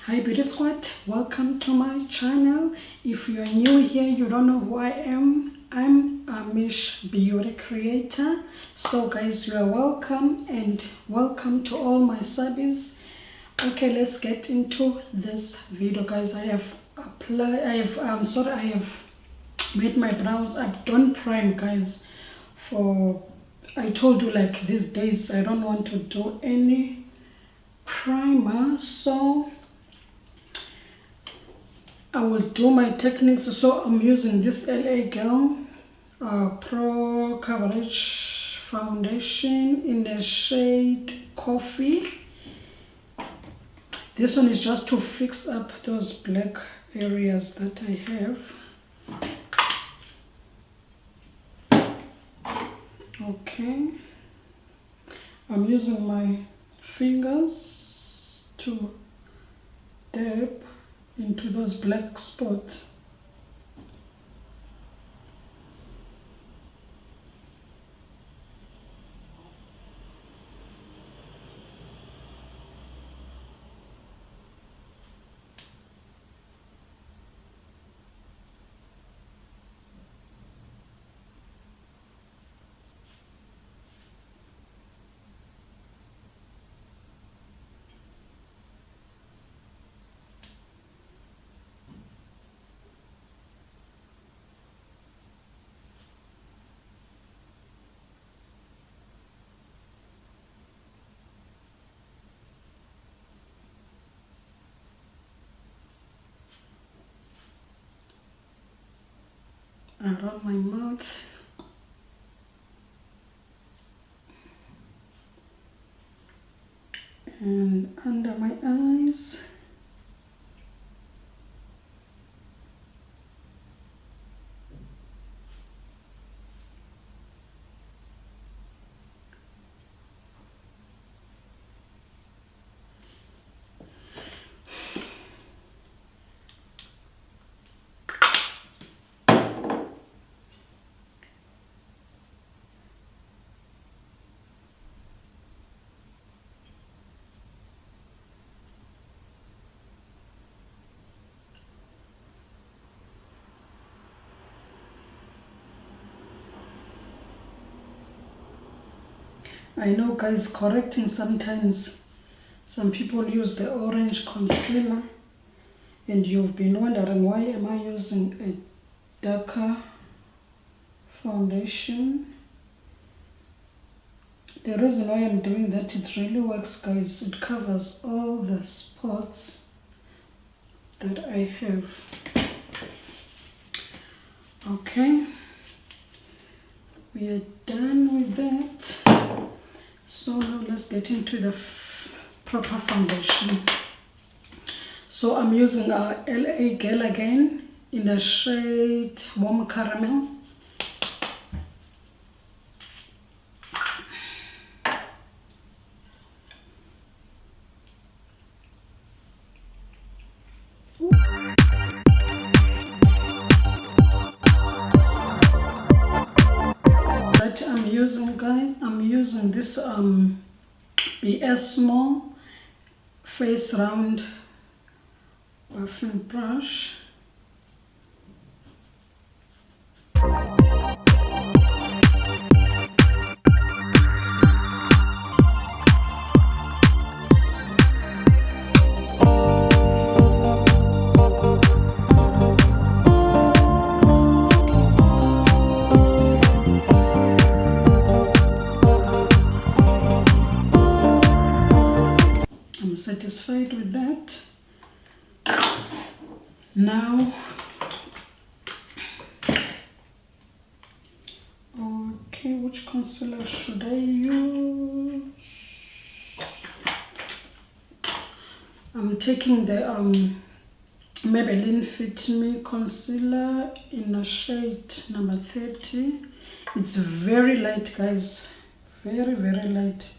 Hi Beauty Squad, welcome to my channel. If you are new here, you don't know who I am. I'm a Mish Beauty creator. So guys, you are welcome and welcome to all my subbies. Okay, let's get into this video guys. I have made my brows. I've done prime guys. I told you like these days I don't want to do any primer, so I will do my techniques. So I'm using this LA Girl Pro Coverage Foundation in the shade Coffee. This one is just to fix up those black areas that I have. Okay, I'm using my fingers to dab into those black spots. Around my mouth. And under my eyes. I know guys, correcting sometimes some people use the orange concealer and you've been wondering why am I using a darker foundation. The reason why I'm doing that, it really works guys. It covers all the spots that I have. Okay, we are done with that. So now let's get into the proper foundation. So I'm using a LA Girl again in the shade Warm Caramel. That I'm using guys, I'm using this BS Small Face Round buffing brush. I'm satisfied with that. Now, okay, which concealer should I use? I'm taking the Maybelline Fit Me concealer in the shade number 30. It's very light guys, very light.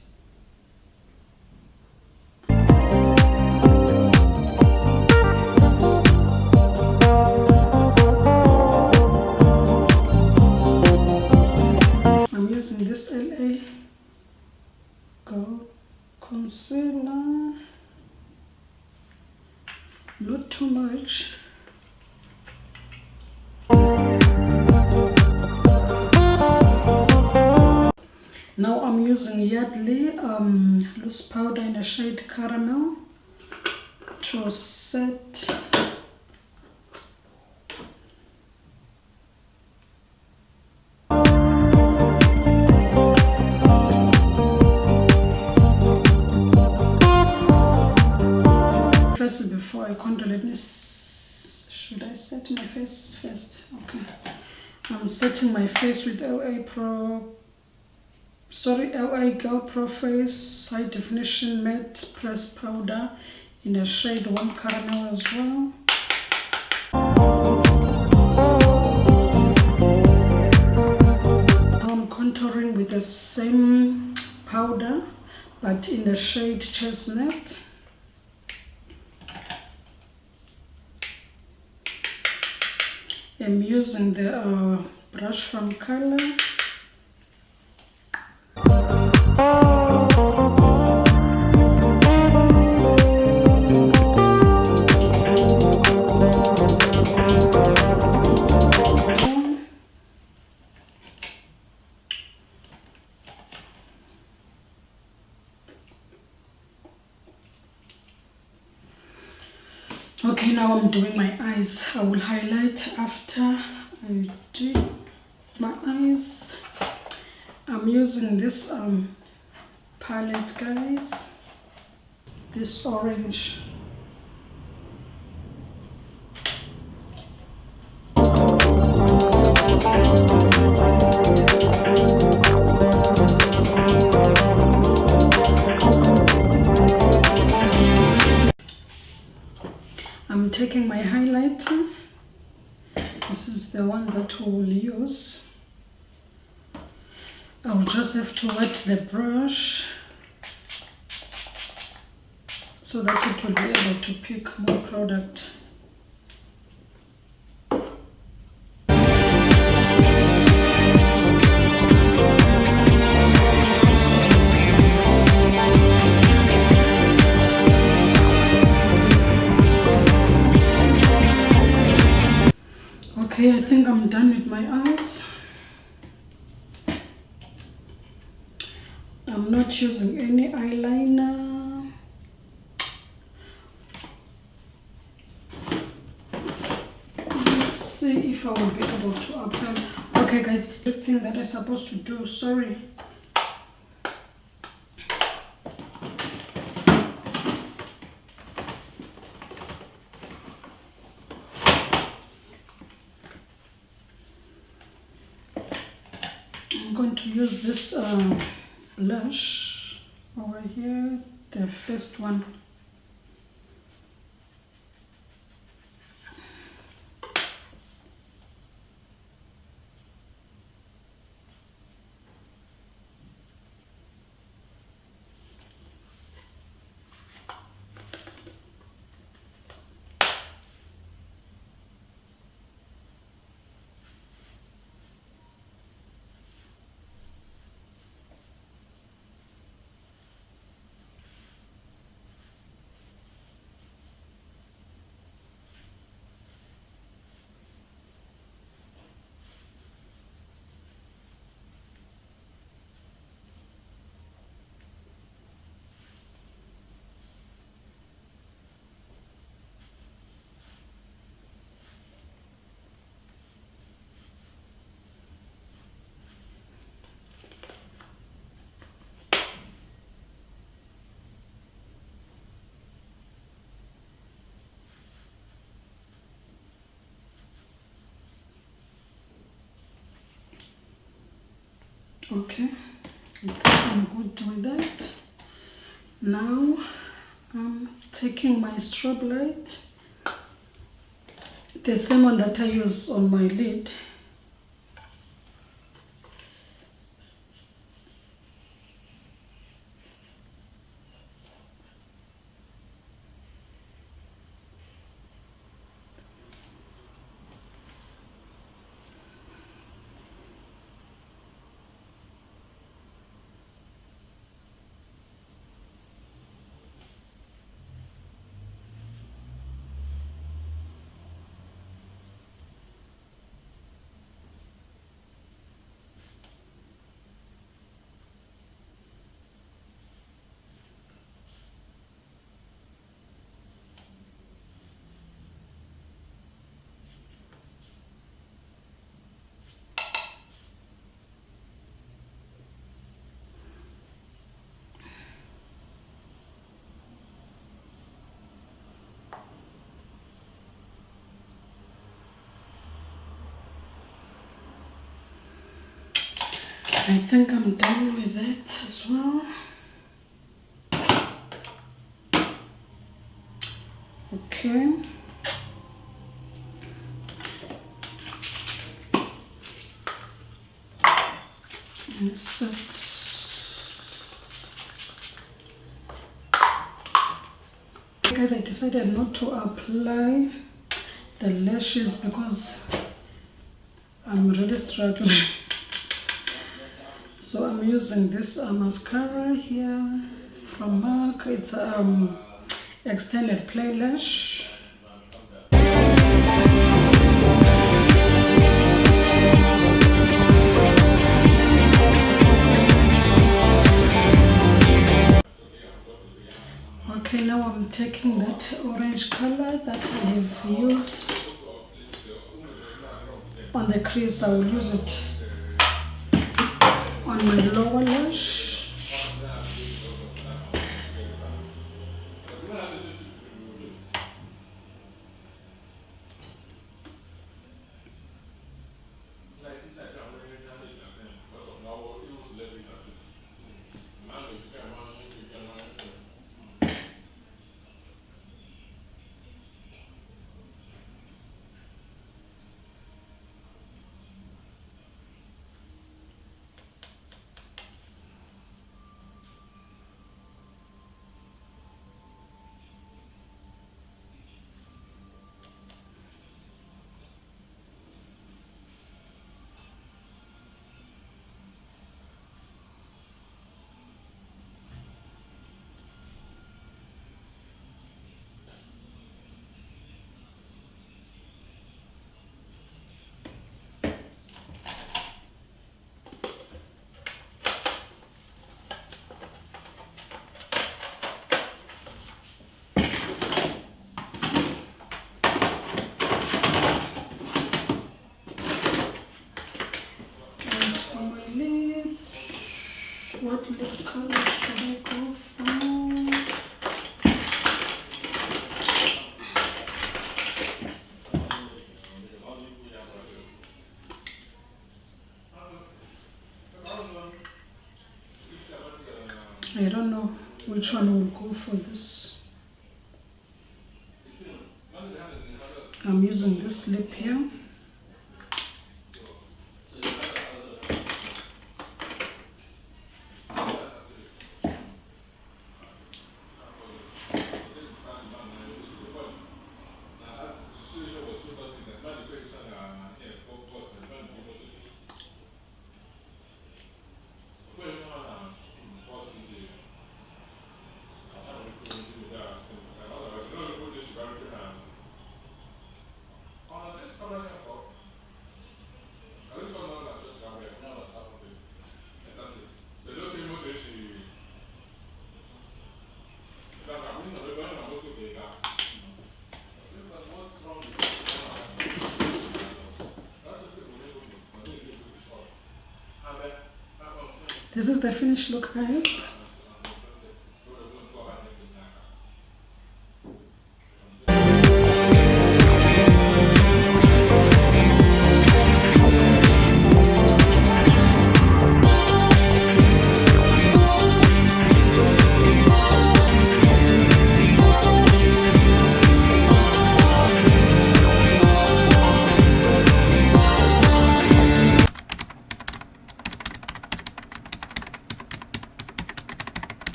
This LA Girl concealer not too much. Now I'm using Yardley loose powder in the shade Caramel to set. First, before I contour, should I set my face first? Okay. I'm setting my face with LA Girl Pro Face High Definition Matte Pressed Powder in the shade 1 Caramel as well. I'm contouring with the same powder but in the shade Chestnut. I'm using the brush from Color. Okay, now I'm doing my eyes. I will highlight after I do my eyes. I'm using this palette, guys. This orange. I'm taking my highlighter. This is the one that we will use. I'll just have to wet the brush so that it will be able to pick more product. Okay, I think I'm done with my eyes. I'm not using any eyeliner. Let's see if I will be able to apply. Okay guys, the thing that I'm supposed to do, sorry. I'm going to use this blush over here, the first one. Okay, I think I'm good with that. Now I'm taking my strobe light, the same one that I use on my lid. I think I'm done with that as well. Okay. And set. Guys, I decided not to apply the lashes because I'm really struggling. So I'm using this mascara here from MAC. It's extended play lash. Okay, now I'm taking that orange color that I have used on the crease. I will use it on my lower lash. What lip color should I go for? I don't know which one will go for this. I'm using this lip here. This is the finished look, guys.